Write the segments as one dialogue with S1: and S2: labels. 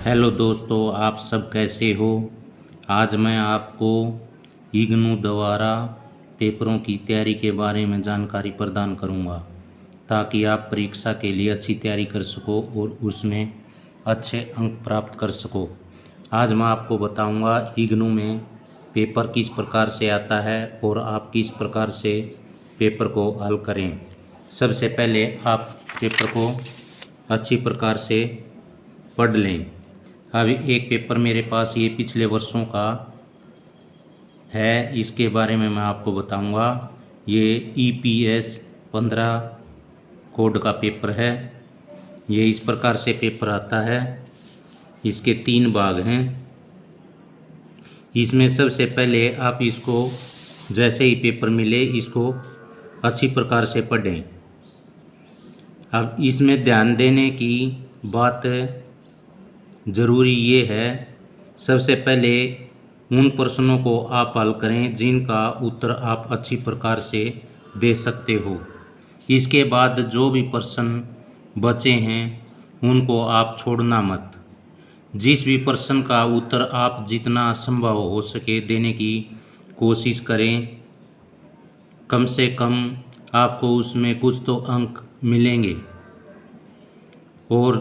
S1: Hello दोस्तों, आप सब कैसे हो। आज मैं आपको इग्नू द्वारा पेपरों की तैयारी के बारे में जानकारी प्रदान करूंगा ताकि आप परीक्षा के लिए अच्छी तैयारी कर सको और उसमें अच्छे अंक प्राप्त कर सको। आज मैं आपको बताऊंगा इग्नू में पेपर किस प्रकार से आता है और आप किस प्रकार से पेपर को हल करें। सबसे पहले आप पेपर को अच्छी प्रकार से पढ़ लें। अभी एक पेपर मेरे पास ये पिछले वर्षों का है, इसके बारे में मैं आपको बताऊंगा। ये EPS 15 कोड का पेपर है। ये इस प्रकार से पेपर आता है। इसके 3 भाग हैं। इसमें सबसे पहले आप इसको जैसे ही पेपर मिले इसको अच्छी प्रकार से पढ़ें। अब इसमें ध्यान देने की बात ज़रूरी ये है, सबसे पहले उन प्रश्नों को आप हल करें जिनका उत्तर आप अच्छी प्रकार से दे सकते हो। इसके बाद जो भी प्रश्न बचे हैं उनको आप छोड़ना मत। जिस भी प्रश्न का उत्तर आप जितना संभव हो सके देने की कोशिश करें। कम से कम आपको उसमें कुछ तो अंक मिलेंगे। और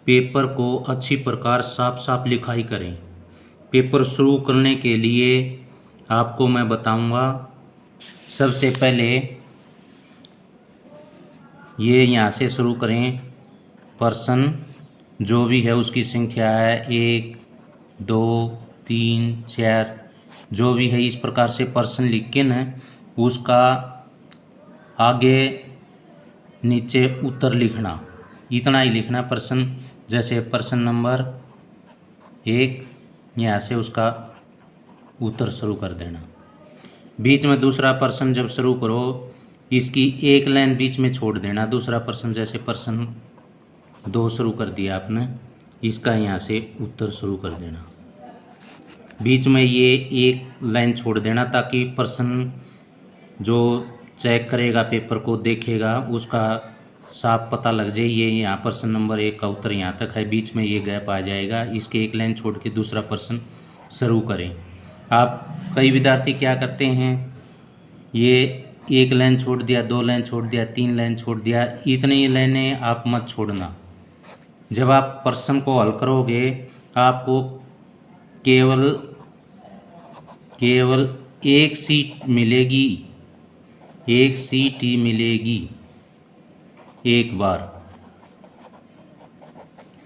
S1: पेपर को अच्छी प्रकार साफ साफ लिखाई करें। पेपर शुरू करने के लिए आपको मैं बताऊंगा, सबसे पहले ये यहाँ से शुरू करें। प्रश्न जो भी है उसकी संख्या है 1 2 3 4, जो भी है इस प्रकार से प्रश्न लिख के न उसका आगे नीचे उत्तर लिखना, इतना ही लिखना प्रश्न। जैसे प्रश्न नंबर 1, यहाँ से उसका उत्तर शुरू कर देना। बीच में दूसरा प्रश्न जब शुरू करो इसकी एक लाइन बीच में छोड़ देना। दूसरा प्रश्न जैसे प्रश्न 2 शुरू कर दिया आपने, इसका यहाँ से उत्तर शुरू कर देना। बीच में ये एक लाइन छोड़ देना ताकि प्रश्न जो चेक करेगा पेपर को देखेगा उसका साफ पता लग जाए। ये यहाँ प्रश्न नंबर 1 का उत्तर यहाँ तक है, बीच में ये गैप आ जाएगा। इसके एक लाइन छोड़ के दूसरा प्रश्न शुरू करें। आप कई विद्यार्थी क्या करते हैं, ये एक लाइन छोड़ दिया, 2 लाइन छोड़ दिया, 3 लाइन छोड़ दिया। इतनी लाइनें आप मत छोड़ना। जब आप प्रश्न को हल करोगे आपको केवल एक सीट मिलेगी, एक सीट ही मिलेगी एक बार।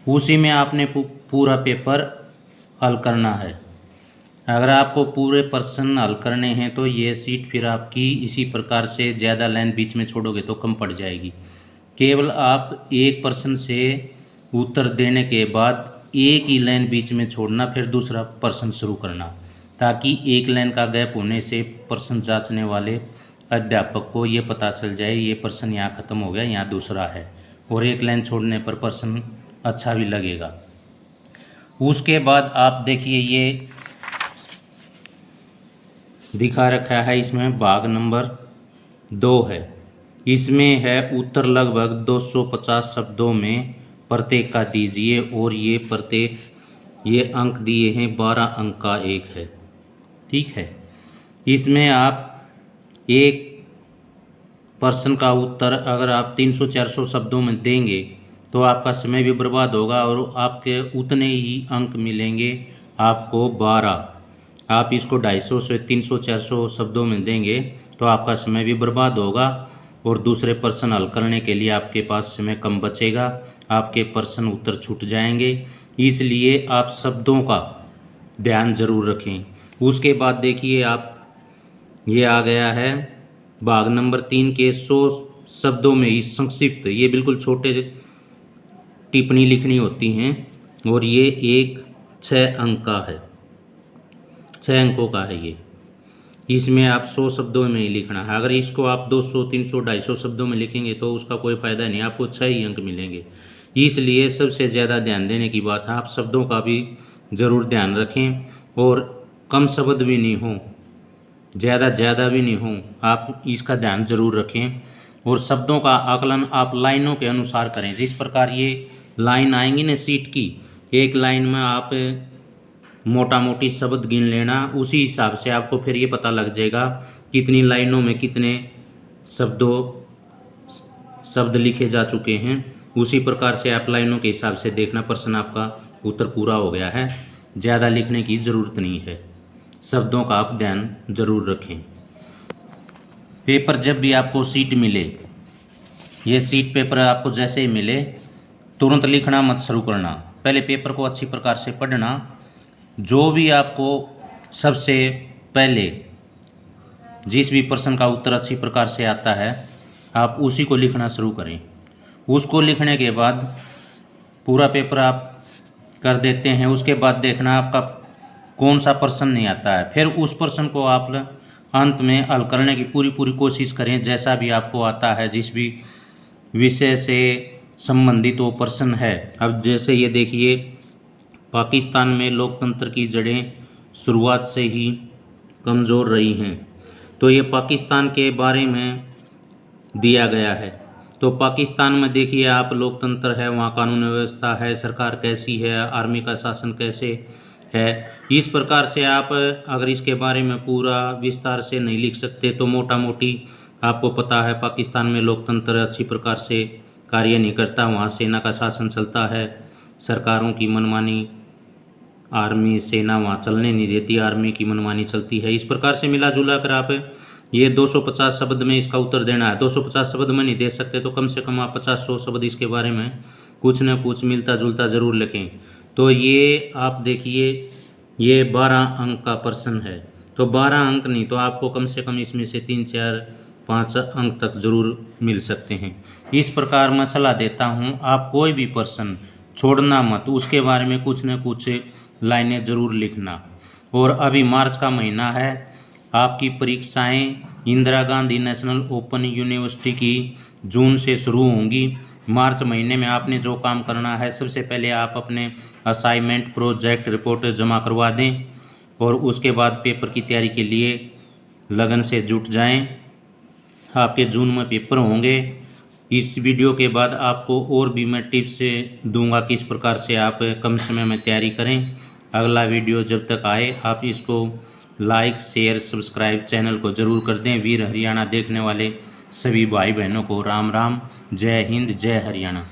S1: उसी में आपने पूरा पेपर हल करना है। अगर आपको पूरे प्रश्न हल करने हैं तो ये सीट फिर आपकी इसी प्रकार से ज़्यादा लाइन बीच में छोड़ोगे तो कम पड़ जाएगी। केवल आप एक प्रश्न से उत्तर देने के बाद एक ही लाइन बीच में छोड़ना, फिर दूसरा प्रश्न शुरू करना, ताकि एक लाइन का गैप होने से प्रश्न जांचने वाले अध्यापक को ये पता चल जाए ये प्रश्न यहाँ ख़त्म हो गया, यहाँ दूसरा है। और एक लाइन छोड़ने पर प्रश्न अच्छा भी लगेगा। उसके बाद आप देखिए ये दिखा रखा है, इसमें भाग नंबर 2 है। इसमें है उत्तर लगभग 250 शब्दों में प्रत्येक का दीजिए। और ये प्रत्येक ये अंक दिए हैं, 12 अंक का एक है, ठीक है। इसमें आप एक प्रश्न का उत्तर अगर आप 300-400 शब्दों में देंगे तो आपका समय भी बर्बाद होगा और आपके उतने ही अंक मिलेंगे आपको 12। आप इसको 250 से 300-400 शब्दों में देंगे तो आपका समय भी बर्बाद होगा और दूसरे प्रश्न हल करने के लिए आपके पास समय कम बचेगा, आपके प्रश्न उत्तर छूट जाएंगे। इसलिए आप शब्दों का ध्यान जरूर रखें। उसके बाद देखिए आप ये आ गया है भाग नंबर 3 के 100 शब्दों में ही संक्षिप्त, ये बिल्कुल छोटे टिप्पणी लिखनी होती हैं। और ये एक 6 अंक का है, 6 अंकों का है ये। इसमें आप 100 शब्दों में ही लिखना है। अगर इसको आप 200, 300, 250 शब्दों में लिखेंगे तो उसका कोई फ़ायदा नहीं, आपको 6 ही अंक मिलेंगे। इसलिए सबसे ज़्यादा ध्यान देने की बात है, आप शब्दों का भी ज़रूर ध्यान रखें और कम शब्द भी नहीं हों, ज़्यादा भी नहीं हों, आप इसका ध्यान जरूर रखें। और शब्दों का आकलन आप लाइनों के अनुसार करें। जिस प्रकार ये लाइन आएंगी ना सीट की, एक लाइन में आप मोटा मोटी शब्द गिन लेना, उसी हिसाब से आपको फिर ये पता लग जाएगा कितनी लाइनों में कितने शब्द लिखे जा चुके हैं। उसी प्रकार से आप लाइनों के हिसाब से देखना, प्रश्न आपका उत्तर पूरा हो गया है। ज़्यादा लिखने की ज़रूरत नहीं है, शब्दों का आप ध्यान जरूर रखें। पेपर जब भी आपको सीट मिले, ये सीट पेपर आपको जैसे ही मिले तुरंत लिखना मत शुरू करना, पहले पेपर को अच्छी प्रकार से पढ़ना। जो भी आपको सबसे पहले जिस भी प्रश्न का उत्तर अच्छी प्रकार से आता है आप उसी को लिखना शुरू करें। उसको लिखने के बाद पूरा पेपर आप कर देते हैं, उसके बाद देखना आपका कौन सा प्रश्न नहीं आता है, फिर उस प्रश्न को आप अंत में हल करने की पूरी कोशिश करें। जैसा भी आपको आता है, जिस भी विषय से संबंधित वो प्रश्न है। अब जैसे ये देखिए, पाकिस्तान में लोकतंत्र की जड़ें शुरुआत से ही कमज़ोर रही हैं, तो ये पाकिस्तान के बारे में दिया गया है। तो पाकिस्तान में देखिए आप, लोकतंत्र है, वहाँ कानून व्यवस्था है, सरकार कैसी है, आर्मी का शासन कैसे है। इस प्रकार से आप अगर इसके बारे में पूरा विस्तार से नहीं लिख सकते तो मोटा मोटी आपको पता है पाकिस्तान में लोकतंत्र अच्छी प्रकार से कार्य नहीं करता, वहाँ सेना का शासन चलता है, सरकारों की मनमानी आर्मी सेना वहाँ चलने नहीं देती, आर्मी की मनमानी चलती है। इस प्रकार से मिला जुला कर आप ये 250 शब्द में इसका उत्तर देना है। 250 शब्द में नहीं दे सकते तो कम से कम आप 50-100 शब्द इसके बारे में कुछ न कुछ मिलता जुलता ज़रूर लिखें। तो ये आप देखिए, ये 12 अंक का प्रश्न है, तो 12 अंक नहीं तो आपको कम से कम इसमें से 3, 4, 5 अंक तक ज़रूर मिल सकते हैं। इस प्रकार मैं सलाह देता हूँ, आप कोई भी प्रश्न छोड़ना मत, उसके बारे में कुछ न कुछ लाइनें ज़रूर लिखना। और अभी मार्च का महीना है, आपकी परीक्षाएं Indira Gandhi national open university की जून से शुरू होंगी। मार्च महीने में आपने जो काम करना है, सबसे पहले आप अपने असाइनमेंट, प्रोजेक्ट, रिपोर्ट जमा करवा दें और उसके बाद पेपर की तैयारी के लिए लगन से जुट जाएं। आपके जून में पेपर होंगे। इस वीडियो के बाद आपको और भी मैं टिप्स दूंगा किस प्रकार से आप कम समय में तैयारी करें। अगला वीडियो जब तक आए आप इसको लाइक, शेयर, सब्सक्राइब चैनल को ज़रूर कर दें। वीर हरियाणा देखने वाले सभी भाई बहनों को राम राम, जय हिंद, जय हरियाणा।